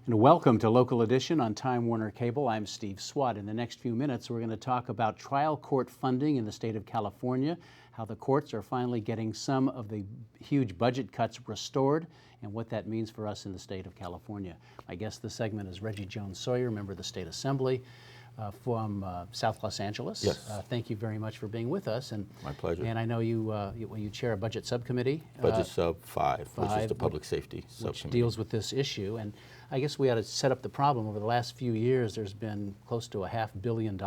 And welcome to Local Edition on Time Warner Cable. I'm Steve Swatt. In the next few minutes, we're going to talk about trial court funding in the state of California, how the courts are finally getting some of the huge budget cuts restored, and what that means for us in the state of California. My guest this segment is Reggie Jones-Sawyer, member of the State Assembly from South Los Angeles. Yes. Thank you very much for being with us. And my pleasure. And I know you chair a budget subcommittee. Budget Sub 5, which is the public safety which subcommittee. deals with this issue. And I guess we ought to set up the problem. Over the last few years, there's been close to $500 million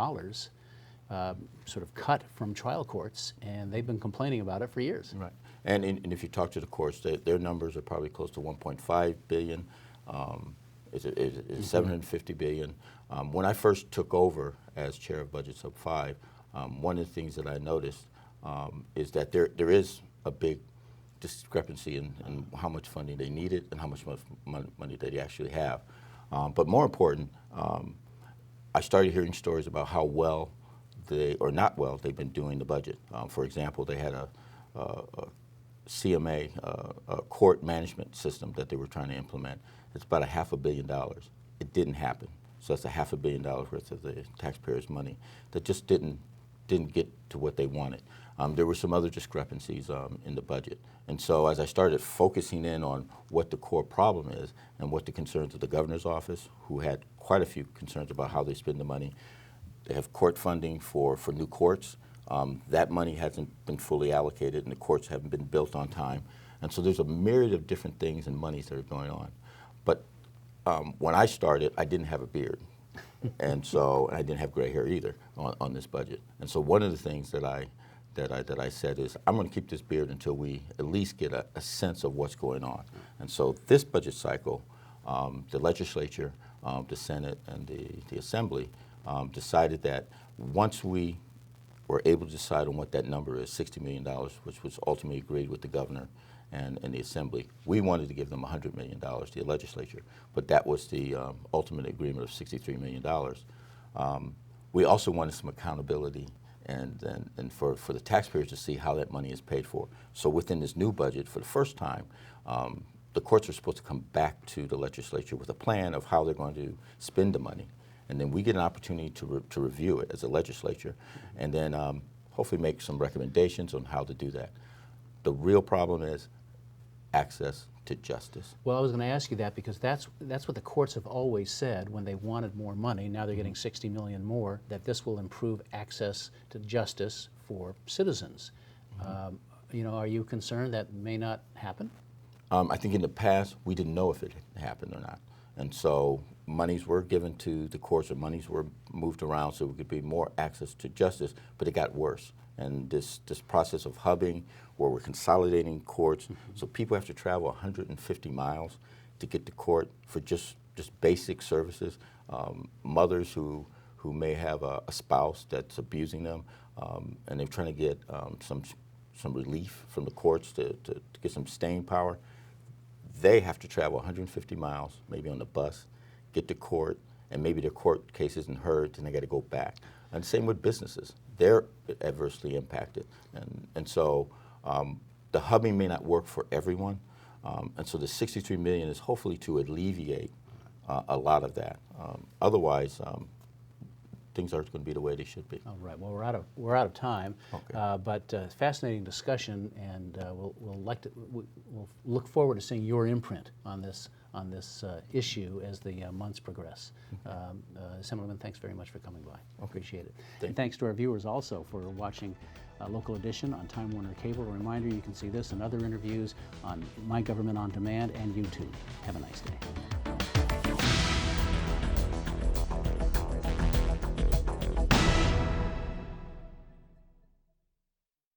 sort of cut from trial courts, and they've been complaining about it for years. Right. And if you talk to the courts, their numbers are probably close to $1.5 billion. It's $750 billion. When I first took over as chair of Budget Sub 5, one of the things that I noticed is that there is a big discrepancy in how much funding they needed and how much money they actually have. But more important, I started hearing stories about how well or not well they've been doing the budget. For example, they had a CMA, a court management system that they were trying to implement. It's about $500 million. It didn't happen. So that's $500 million worth of the taxpayers' money that just didn't get to what they wanted. There were some other discrepancies in the budget. And so as I started focusing in on what the core problem is and what the concerns of the governor's office, who had quite a few concerns about how they spend the money, they have court funding for new courts. That money hasn't been fully allocated and the courts haven't been built on time. And so there's a myriad of different things and monies that are going on. But when I started, I didn't have a beard. And I didn't have gray hair either on this budget. And so one of the things that I said is, I'm going to keep this beard until we at least get a sense of what's going on. And so this budget cycle, the legislature, the Senate, and the Assembly decided that once we were able to decide on what that number is, $60 million, which was ultimately agreed with the governor and the Assembly, we wanted to give them $100 million, the legislature, but that was the ultimate agreement of $63 million. We also wanted some accountability and for the taxpayers to see how that money is paid for. So within this new budget, for the first time, the courts are supposed to come back to the legislature with a plan of how they're going to spend the money. And then we get an opportunity to review it as a legislature and then hopefully make some recommendations on how to do that. The real problem is access to justice. Well, I was going to ask you that because that's what the courts have always said when they wanted more money. Now they're getting $60 million more, that this will improve access to justice for citizens. Are you concerned that may not happen? I think in the past we didn't know if it happened or not. And so monies were given to the courts or monies were moved around so it could be more access to justice, but it got worse. And this process of hubbing, where we're consolidating courts, so people have to travel 150 miles to get to court for just basic services. Mothers who may have a spouse that's abusing them, and they're trying to get some relief from the courts to get some staying power. They have to travel 150 miles, maybe on the bus, get to court, and maybe their court case isn't heard, and they got to go back. And same with businesses. They're adversely impacted. And so the hubbing may not work for everyone. And so the $63 million is hopefully to alleviate a lot of that. Otherwise, things aren't going to be the way they should be. All right. Well, we're out of time. Okay. But fascinating discussion, and we'll look forward to seeing your imprint on this issue as the months progress. Assemblyman, thanks very much for coming by. Appreciate it. And thanks to our viewers also for watching Local Edition on Time Warner Cable. A reminder, you can see this and other interviews on My Government on Demand and YouTube. Have a nice day.